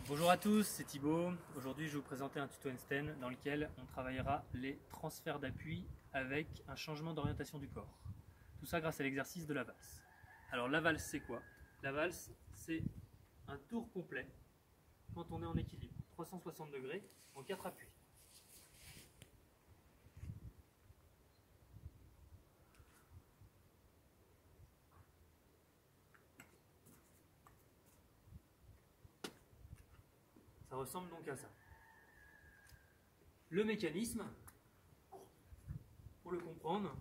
Bonjour à tous, c'est Thibaut. Aujourd'hui, je vais vous présenter un tuto handstand dans lequel on travaillera les transferts d'appui avec un changement d'orientation du corps. Tout ça grâce à l'exercice de la valse. Alors la valse, c'est quoi? La valse, c'est un tour complet quand on est en équilibre, 360 degrés en 4 appuis. Ça ressemble donc à ça. Le mécanisme, pour le comprendre,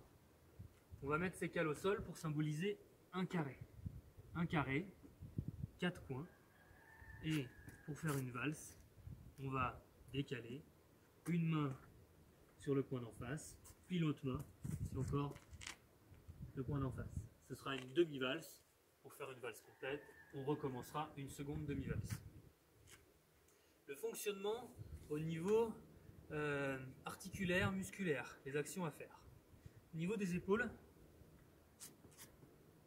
on va mettre ces cales au sol pour symboliser un carré. Un carré, 4 coins. Et pour faire une valse, on va décaler une main sur le coin d'en face, puis l'autre main sur encore le coin d'en face. Ce sera une demi-valse. Pour faire une valse complète, on recommencera une seconde demi-valse. Le fonctionnement au niveau articulaire, musculaire, les actions à faire. Au niveau des épaules,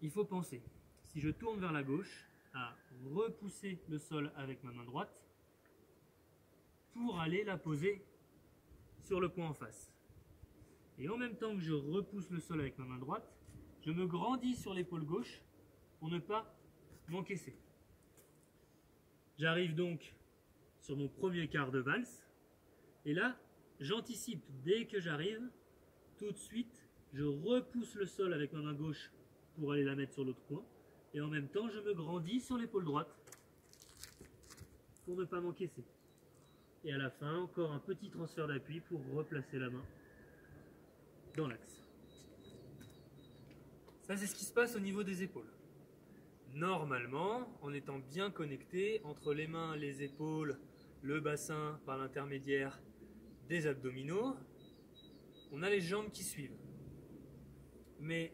il faut penser, si je tourne vers la gauche, à repousser le sol avec ma main droite pour aller la poser sur le coin en face. Et en même temps que je repousse le sol avec ma main droite, je me grandis sur l'épaule gauche pour ne pas m'encaisser. J'arrive donc sur mon premier quart de valse, et là, j'anticipe dès que j'arrive, tout de suite, je repousse le sol avec ma main gauche pour aller la mettre sur l'autre coin, et en même temps, je me grandis sur l'épaule droite pour ne pas m'encaisser. Et à la fin, encore un petit transfert d'appui pour replacer la main dans l'axe. Ça, c'est ce qui se passe au niveau des épaules. Normalement, en étant bien connecté entre les mains, les épaules, le bassin par l'intermédiaire des abdominaux, on a les jambes qui suivent. Mais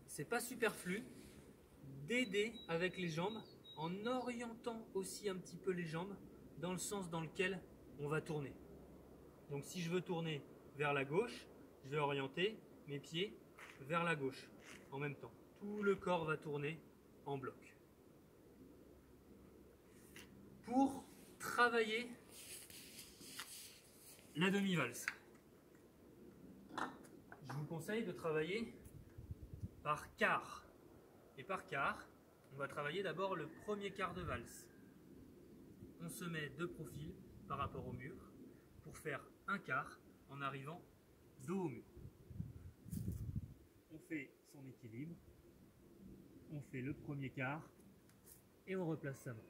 c'est pas superflu d'aider avec les jambes en orientant aussi un petit peu les jambes dans le sens dans lequel on va tourner. Donc si je veux tourner vers la gauche, je vais orienter mes pieds vers la gauche en même temps. Tout le corps va tourner en bloc. Pour travailler la demi-valse, je vous conseille de travailler par quart. Et par quart, on va travailler d'abord le premier quart de valse. On se met de profil par rapport au mur pour faire un quart en arrivant dos au mur. On fait son équilibre, on fait le premier quart et on replace sa main.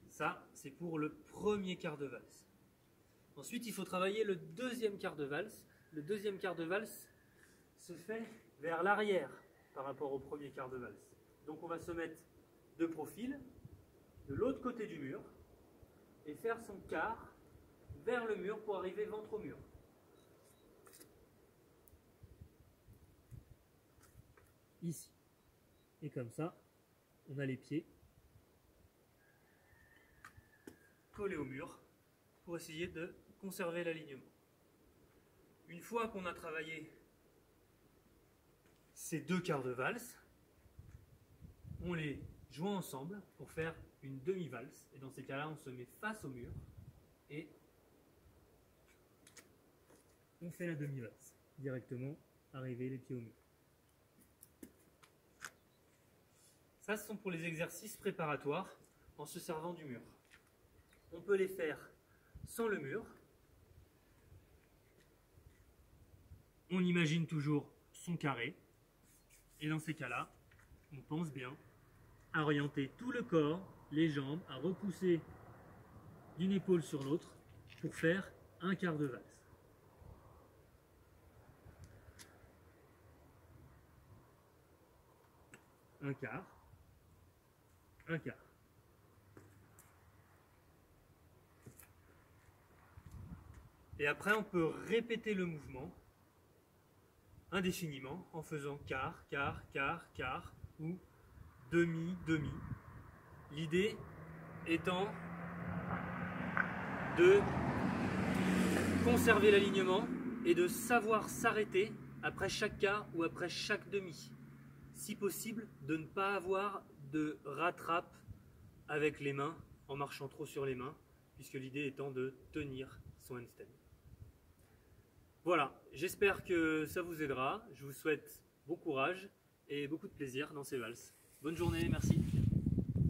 Ça, c'est pour le premier quart de valse. Ensuite, il faut travailler le deuxième quart de valse. Le deuxième quart de valse se fait vers l'arrière par rapport au premier quart de valse. Donc on va se mettre de profil de l'autre côté du mur et faire son quart vers le mur pour arriver ventre au mur. Ici. Et comme ça, on a les pieds collés au mur pour essayer de conserver l'alignement. Une fois qu'on a travaillé ces deux quarts de valse, on les joint ensemble pour faire une demi-valse. Et dans ces cas-là, on se met face au mur et on fait la demi-valse. Directement, arriver les pieds au mur. Ça, ce sont pour les exercices préparatoires en se servant du mur. On peut les faire sans le mur. On imagine toujours son carré. Et dans ces cas-là, on pense bien à orienter tout le corps, les jambes, à repousser d'une épaule sur l'autre pour faire un quart de valse. Un quart, un quart. Et après, on peut répéter le mouvement indéfiniment en faisant quart, quart, quart, quart ou demi, demi. L'idée étant de conserver l'alignement et de savoir s'arrêter après chaque quart ou après chaque demi. Si possible, de ne pas avoir de rattrape avec les mains, en marchant trop sur les mains, puisque l'idée étant de tenir son handstand. Voilà, j'espère que ça vous aidera. Je vous souhaite bon courage et beaucoup de plaisir dans ces valses. Bonne journée, merci.